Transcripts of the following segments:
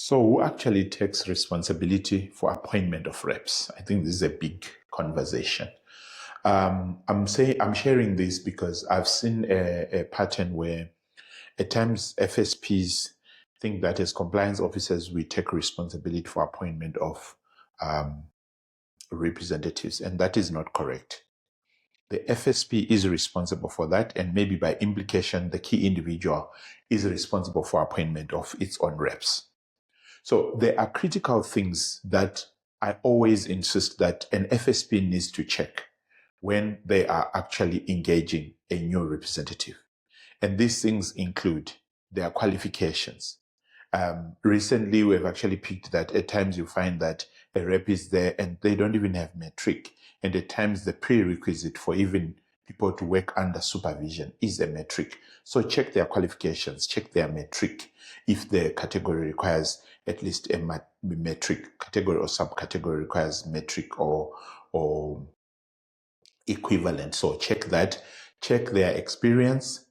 So who actually takes responsibility for appointment of reps? I think this is a big conversation. I'm sharing this because I've seen a pattern where at times FSPs think that as compliance officers we take responsibility for appointment of representatives, and that is not correct. The FSP is responsible for that, and maybe by implication, the key individual is responsible for appointment of its own reps. So there are critical things that I always insist that an FSP needs to check when they are actually engaging a new representative. And these things include their qualifications. Recently, we've actually picked that at times you find that a rep is there and they don't even have metric. And at times the prerequisite for even people to work under supervision is a metric. So check their qualifications, check their metric. If the category requires at least a metric category or subcategory requires metric or equivalent. So check that, check their experience,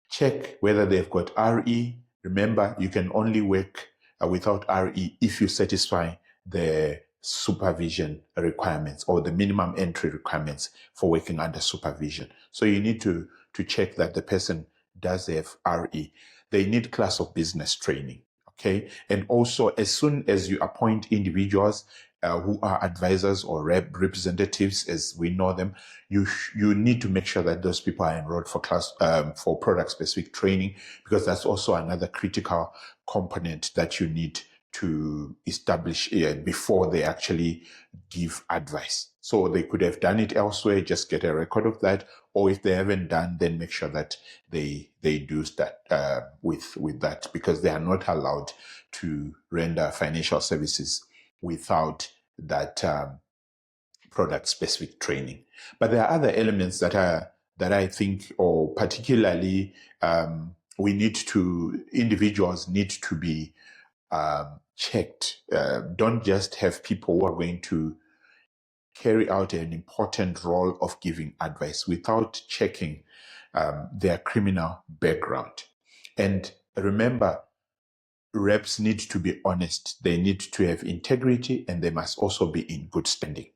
check whether they've got RE. Remember, you can only work without RE if you satisfy the supervision requirements or the minimum entry requirements for working under supervision. So you need to check that the person does have RE. They need class of business training. Okay. And also, as soon as you appoint individuals who are advisors or representatives, as we know them, you need to make sure that those people are enrolled for for product specific training, because that's also another critical component that you need to establish before they actually give advice. So they could have done it elsewhere, just get a record of that, or if they haven't done, then make sure that they do start with that, because they are not allowed to render financial services without that product specific training. But there are other elements that I think, or particularly individuals need to be checked. Don't just have people who are going to carry out an important role of giving advice without checking their criminal background. And remember, reps need to be honest, they need to have integrity, and they must also be in good standing.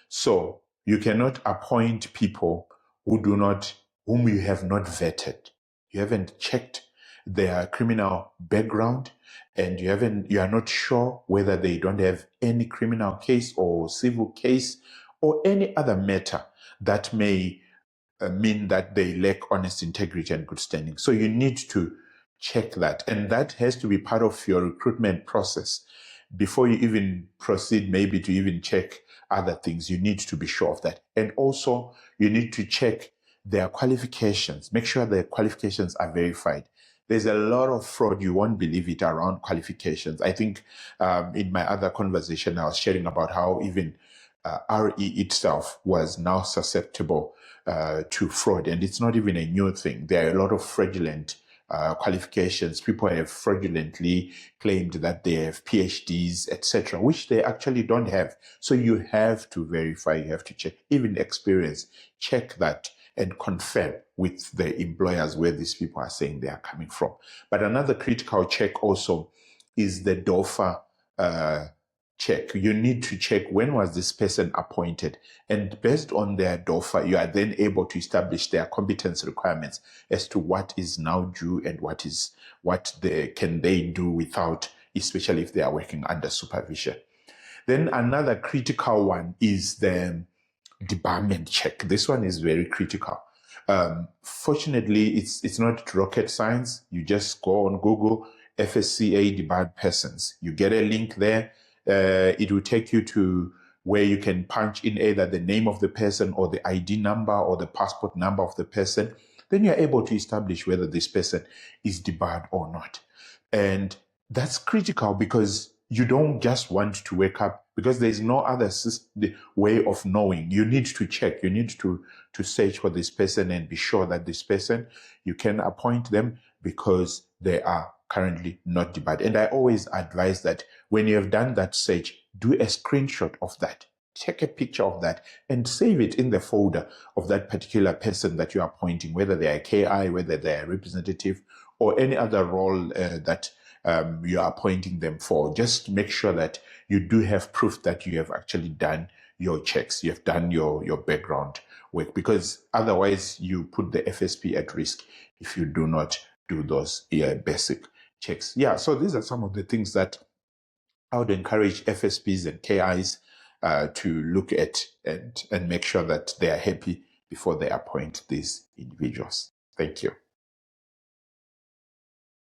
So you cannot appoint people whom you have not vetted. You haven't checked their criminal background, and you are not sure whether they don't have any criminal case or civil case or any other matter that may mean that they lack honest integrity and good standing. So you need to check that, and that has to be part of your recruitment process. Before you even proceed maybe to even check other things, you need to be sure of that. And also you need to check their qualifications, make sure their qualifications are verified. There's a lot of fraud, you won't believe it, around qualifications. I think in my other conversation I was sharing about how even RE itself was now susceptible to fraud, and it's not even a new thing. There are a lot of fraudulent qualifications. People have fraudulently claimed that they have PhDs, etc., which they actually don't have. So you have to verify, you have to check, even experience, check that and confirm with the employers where these people are saying they are coming from. But another critical check also is the DOFA check. You need to check when was this person appointed, and based on their DOFA, you are then able to establish their competence requirements as to what is now due and what can they do without, especially if they are working under supervision. Then another critical one is the debarment check. This one is very critical. Fortunately, it's not rocket science. You just go on Google, FSCA debarred persons. You get a link there. It will take you to where you can punch in either the name of the person or the ID number or the passport number of the person. Then you're able to establish whether this person is debarred or not. And that's critical, because you don't just want to wake up, because there's no other way of knowing. You need to check. You need to search for this person and be sure that this person, you can appoint them because they are currently not debarred. And I always advise that when you have done that search, do a screenshot of that. Take a picture of that and save it in the folder of that particular person that you are appointing, whether they are KI, whether they are a representative, or any other role that you are appointing them for. Just make sure that you do have proof that you have actually done your checks, you have done your background work, because otherwise you put the FSP at risk if you do not do those basic checks. Yeah, so these are some of the things that I would encourage FSPs and KIs to look at and make sure that they are happy before they appoint these individuals. Thank you.